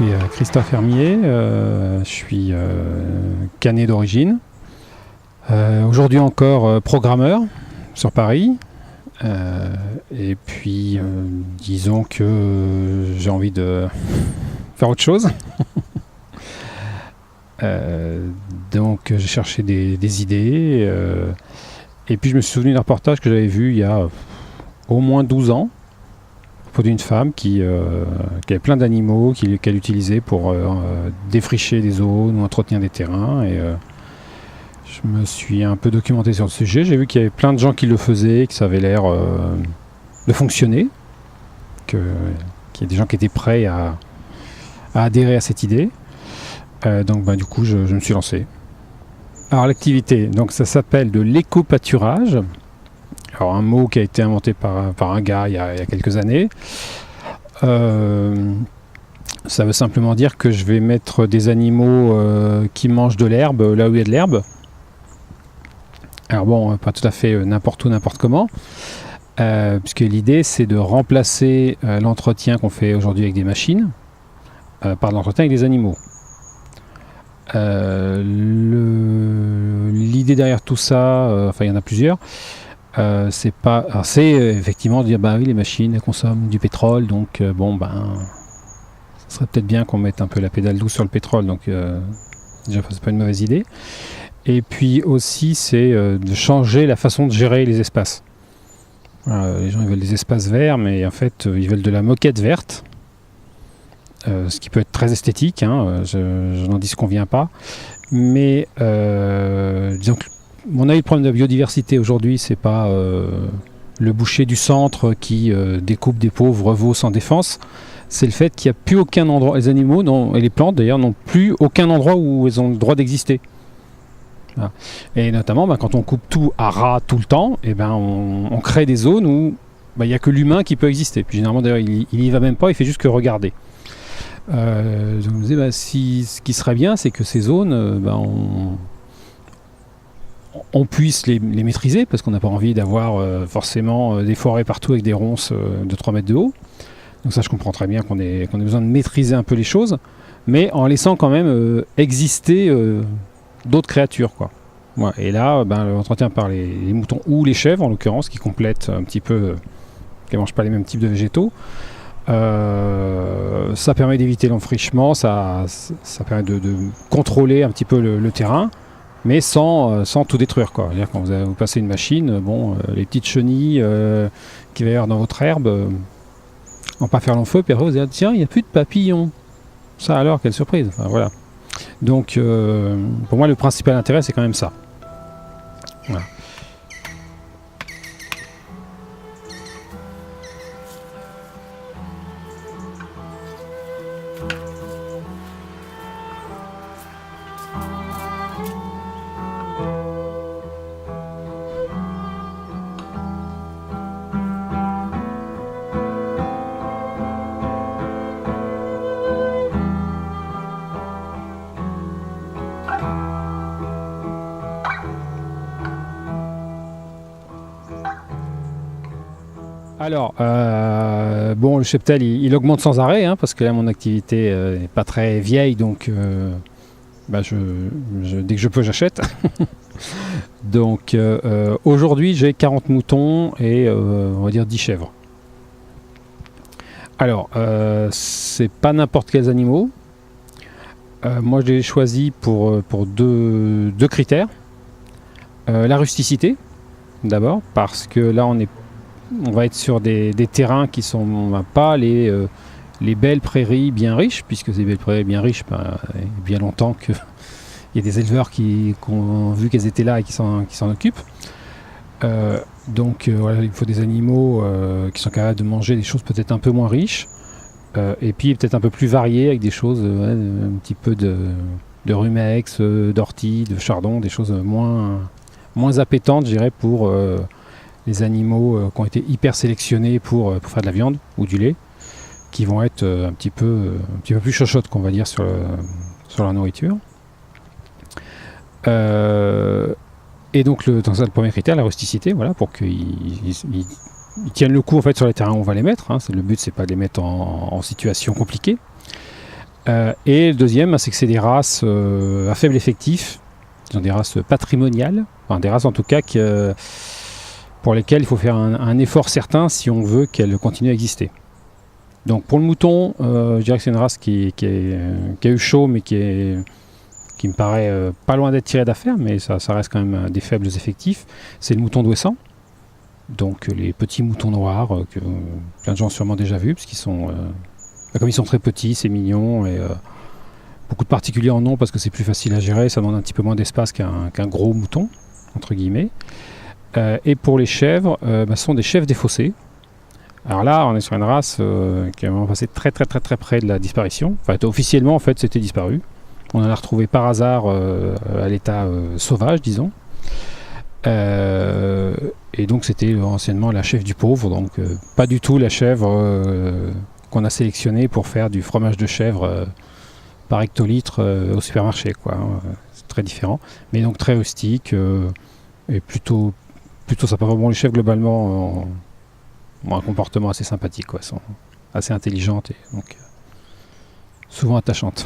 suis Christophe Hermier, je suis canet d'origine. Aujourd'hui encore programmeur sur Paris. Et puis disons que j'ai envie de faire autre chose. Donc j'ai cherché des idées. Et puis je me suis souvenu d'un reportage que j'avais vu il y a au moins 12 ans. D'une femme qui avait plein d'animaux qu'elle utilisait pour défricher des zones ou entretenir des terrains. Et je me suis un peu documenté sur le sujet. J'ai vu qu'il y avait plein de gens qui le faisaient, que ça avait l'air de fonctionner, qu'il y a des gens qui étaient prêts à adhérer à cette idée. Donc du coup, je me suis lancé. Alors l'activité, donc ça s'appelle de l'éco-pâturage. Alors un mot qui a été inventé par un gars il y a quelques années. Ça veut simplement dire que je vais mettre des animaux qui mangent de l'herbe là où il y a de l'herbe. Alors bon, pas tout à fait n'importe où, n'importe comment. Puisque l'idée c'est de remplacer l'entretien qu'on fait aujourd'hui avec des machines par l'entretien avec des animaux. L'idée derrière tout ça, il y en a plusieurs. C'est effectivement de dire oui, les machines consomment du pétrole, donc ce serait peut-être bien qu'on mette un peu la pédale douce sur le pétrole, donc déjà c'est pas une mauvaise idée. Et puis aussi c'est de changer la façon de gérer les espaces. Les gens ils veulent des espaces verts, mais en fait ils veulent de la moquette verte, ce qui peut être très esthétique, je n'en disconviens pas, mais disons que mon avis, le problème de la biodiversité aujourd'hui, c'est pas le boucher du centre qui découpe des pauvres veaux sans défense. C'est le fait qu'il n'y a plus aucun endroit. Les animaux et les plantes d'ailleurs n'ont plus aucun endroit où ils ont le droit d'exister. Voilà. Et notamment, quand on coupe tout à ras tout le temps, on crée des zones où il n'y a que l'humain qui peut exister. Puis généralement, d'ailleurs, il y va même pas, il fait juste que regarder. Je me disais, ce qui serait bien, c'est que ces zones, on puisse les maîtriser, parce qu'on n'a pas envie d'avoir forcément des forêts partout avec des ronces de 3 mètres de haut. Donc ça, je comprends très bien qu'on ait besoin de maîtriser un peu les choses, mais en laissant quand même exister d'autres créatures, quoi. Voilà. Et là, l'entretien par les moutons ou les chèvres, en l'occurrence, qui complètent un petit peu, qui ne mangent pas les mêmes types de végétaux, ça permet d'éviter l'enfrichement, ça permet de contrôler un petit peu le terrain, mais sans tout détruire, quoi. C'est-à-dire, quand vous passez une machine, les petites chenilles qu'il va y avoir dans votre herbe, on va pas faire long feu, puis après vous allez dire, tiens, il n'y a plus de papillons. Ça alors, quelle surprise. Enfin, voilà. Donc, pour moi, le principal intérêt, c'est quand même ça. Voilà. Alors, le cheptel, il augmente sans arrêt, parce que là, mon activité n'est pas très vieille, donc dès que je peux, j'achète. Donc, aujourd'hui, j'ai 40 moutons et, on va dire, 10 chèvres. Alors, c'est pas n'importe quels animaux. Moi, je les ai choisis pour deux critères. La rusticité, d'abord, parce que là, on va être sur des terrains qui sont pas les belles prairies bien riches, puisque ces belles prairies bien riches, il y a bien longtemps qu'il y a des éleveurs qui ont vu qu'elles étaient là et qui s'en occupent. Donc il faut des animaux qui sont capables de manger des choses peut-être un peu moins riches, et puis peut-être un peu plus variées, avec des choses, un petit peu de rumex, d'ortie, de chardon, des choses moins appétantes, je dirais, pour les animaux qui ont été hyper sélectionnés pour faire de la viande ou du lait, qui vont être un petit peu plus chochottes, qu'on va dire, sur la nourriture. Et donc le premier critère, la rusticité, voilà, pour qu'ils tiennent le coup en fait sur les terrains où on va les mettre. Le but, c'est pas de les mettre en situation compliquée. Et le deuxième, c'est que c'est des races à faible effectif, qui sont des races patrimoniales, enfin des races en tout cas pour lesquelles il faut faire un effort certain si on veut qu'elles continuent à exister. Donc pour le mouton, je dirais que c'est une race qui a eu chaud, mais qui me paraît pas loin d'être tirée d'affaire, mais ça reste quand même des faibles effectifs. C'est le mouton d'Ouessant, donc les petits moutons noirs que plein de gens ont sûrement déjà vus, parce qu'ils sont, comme ils sont très petits, c'est mignon, et beaucoup de particuliers en ont parce que c'est plus facile à gérer, ça demande un petit peu moins d'espace qu'un gros mouton, entre guillemets. Et pour les chèvres, ce sont des chèvres défaussés. Alors là, on est sur une race qui est vraiment passée très très très très près de la disparition. Enfin, officiellement, en fait, c'était disparu. On en a retrouvé par hasard à l'état sauvage, disons. Et donc, c'était anciennement la chèvre du pauvre, donc pas du tout la chèvre qu'on a sélectionnée pour faire du fromage de chèvre par hectolitre au supermarché, quoi. C'est très différent, mais donc très rustique et plutôt sympa. Bon, les chèvres globalement ont un comportement assez sympathique, quoi. Elles sont assez intelligentes et donc souvent attachantes.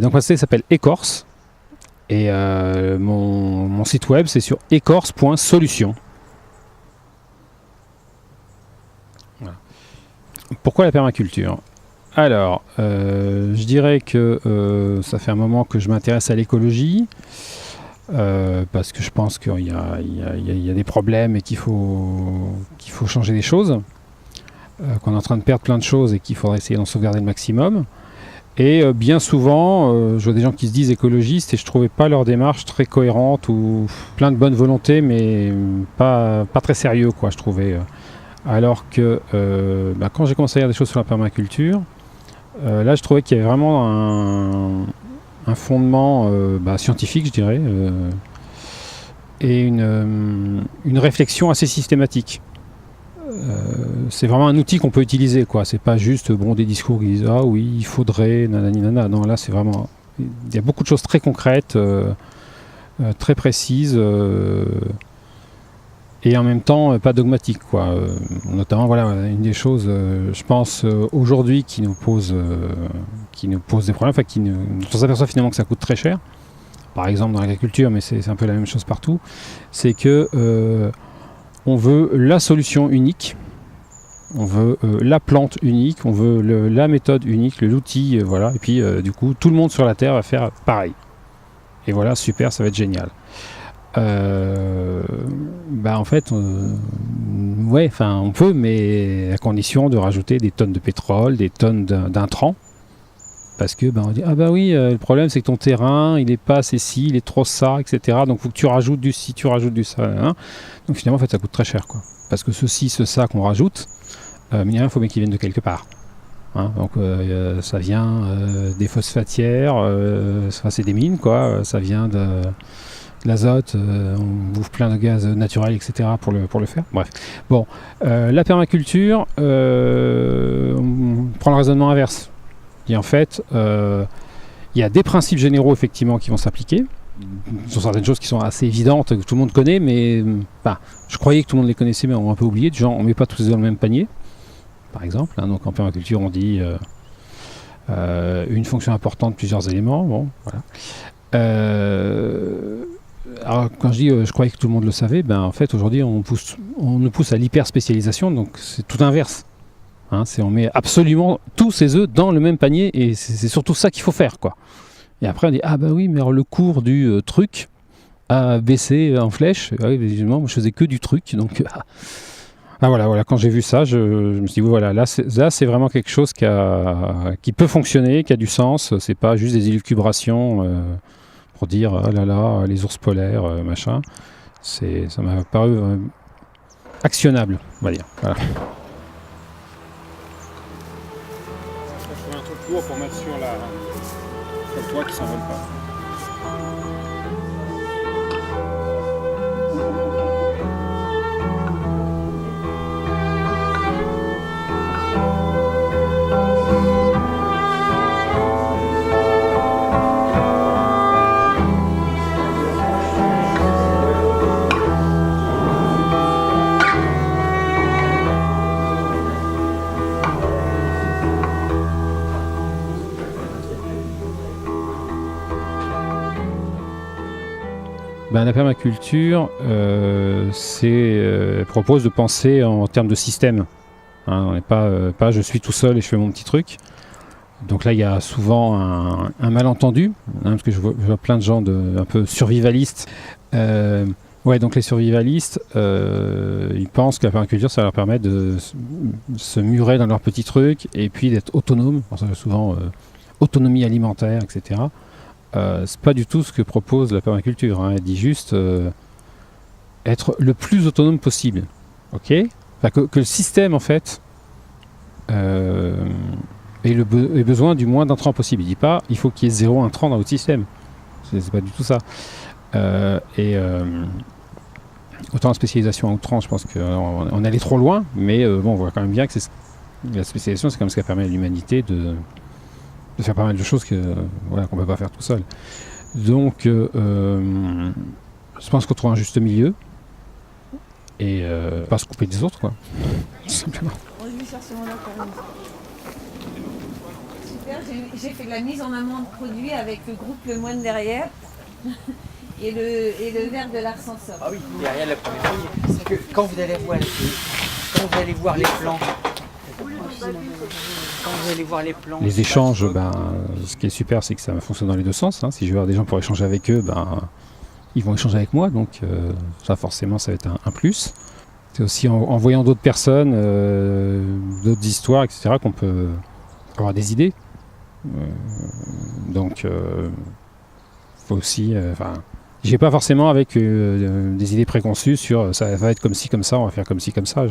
Donc ça s'appelle Écorce et mon site web c'est sur écorce.solution. Voilà. Pourquoi la permaculture ? Alors, je dirais que ça fait un moment que je m'intéresse à l'écologie parce que je pense qu'il y a des problèmes et qu'il faut changer des choses, qu'on est en train de perdre plein de choses et qu'il faudrait essayer d'en sauvegarder le maximum. Et bien souvent, je vois des gens qui se disent écologistes et je trouvais pas leur démarche très cohérente ou plein de bonne volonté, mais pas très sérieux, quoi, je trouvais. Alors que quand j'ai commencé à lire des choses sur la permaculture, là je trouvais qu'il y avait vraiment un fondement scientifique, je dirais, et une réflexion assez systématique. C'est vraiment un outil qu'on peut utiliser, quoi. C'est pas juste des discours qui disent ah oui il faudrait nanani nana. Non, là c'est vraiment, il y a beaucoup de choses très concrètes, très précises et en même temps pas dogmatiques, quoi. Notamment voilà une des choses je pense aujourd'hui qui nous pose des problèmes, enfin on s'aperçoit finalement que ça coûte très cher, par exemple dans l'agriculture, mais c'est un peu la même chose partout. C'est que on veut la solution unique, on veut la plante unique, on veut la méthode unique, l'outil, voilà. Et puis du coup, tout le monde sur la Terre va faire pareil. Et voilà, super, ça va être génial. En fait, on peut, mais à condition de rajouter des tonnes de pétrole, des tonnes d'intrants. Parce que on dit, ah bah oui, le problème c'est que ton terrain, il est pas assez ci, il est trop ça, etc. Donc il faut que tu rajoutes du ci, tu rajoutes du ça. Hein. Donc finalement, en fait, ça coûte très cher, quoi. Parce que ceci, ça qu'on rajoute, il faut bien qu'il vienne de quelque part. Hein. Donc ça vient des phosphatières, c'est des mines, quoi. Ça vient de l'azote, on bouffe plein de gaz naturels, etc. pour le faire. Bref. Bon, la permaculture, on prend le raisonnement inverse. Et en fait, il y a des principes généraux effectivement qui vont s'appliquer. Ce sont certaines choses qui sont assez évidentes, que tout le monde connaît, mais je croyais que tout le monde les connaissait, mais on a un peu oublié. Genre, on ne met pas tous les œufs dans le même panier, par exemple. Hein, donc en permaculture, on dit une fonction importante, plusieurs éléments. Bon, voilà. Alors quand je dis je croyais que tout le monde le savait, en fait aujourd'hui on nous pousse à l'hyper spécialisation, donc c'est tout inverse. Hein, on met absolument tous ces œufs dans le même panier et c'est surtout ça qu'il faut faire, quoi. Et après on dit ah bah oui, mais alors le cours du truc a baissé en flèche. Ah oui, évidemment, moi je faisais que du truc, donc voilà. Quand j'ai vu ça, je me suis dit voilà, là c'est vraiment quelque chose qui peut fonctionner, qui a du sens. C'est pas juste des élucubrations pour dire ah là là les ours polaires machin. Ça m'a paru actionnable, on va dire. Voilà. Un truc court pour mettre sur le toit qui s'envole pas. Ben, la permaculture propose de penser en termes de système. Hein, on n'est pas je suis tout seul et je fais mon petit truc. Donc là, il y a souvent un malentendu, hein, parce que je vois plein de gens un peu survivalistes. Ouais, donc les survivalistes, ils pensent que la permaculture, ça leur permet de se murer dans leur petit truc et puis d'être autonome, souvent autonomie alimentaire, etc. C'est pas du tout ce que propose la permaculture. Hein. Elle dit juste être le plus autonome possible. Ok, enfin, que le système, en fait, ait besoin du moins d'intrants possible. Il dit pas il faut qu'il y ait 0 intrant dans votre système. C'est pas du tout ça. Autant la spécialisation à outrance, je pense qu'on allait trop loin, mais bon, on voit quand même bien que la spécialisation, c'est quand même ce qui permet à l'humanité de faire pas mal de choses qu'on ne peut pas faire tout seul. Donc, je pense qu'on trouve un juste milieu et pas se couper des autres, quoi. Tout simplement. On lui cherche là quand même. Super, j'ai fait de la mise en amont de produits avec le groupe Le Moine derrière et le verre de l'ascenseur. Ah oui, derrière la première ligne. C'est que quand vous allez voir les plans, les échanges, ce qui est super, c'est que ça fonctionne dans les deux sens. Hein. Si je veux avoir des gens pour échanger avec eux, ils vont échanger avec moi, donc ça forcément ça va être un plus. C'est aussi en voyant d'autres personnes, d'autres histoires, etc., qu'on peut avoir des idées. Donc faut aussi, j'ai pas forcément avec des idées préconçues sur ça va être comme ci, comme ça, on va faire comme ci, comme ça.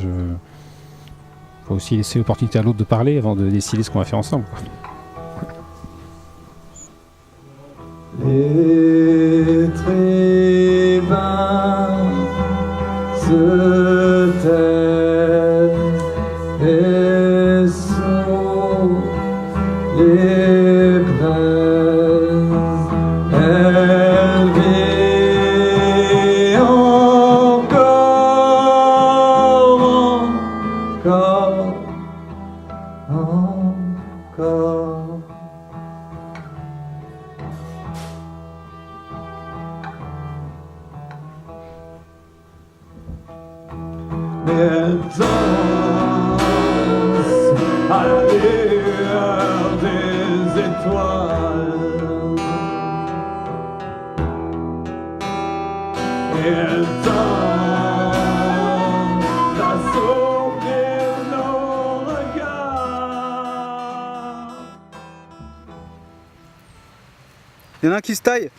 Faut aussi laisser l'opportunité à l'autre de parler avant de décider ce qu'on va faire ensemble, quoi. Les trébains se taisent et sont les braises élevées encore. Elle danse à la lueur des étoiles. Et elle danse à sauver nos regards. Il y en a un qui se taille.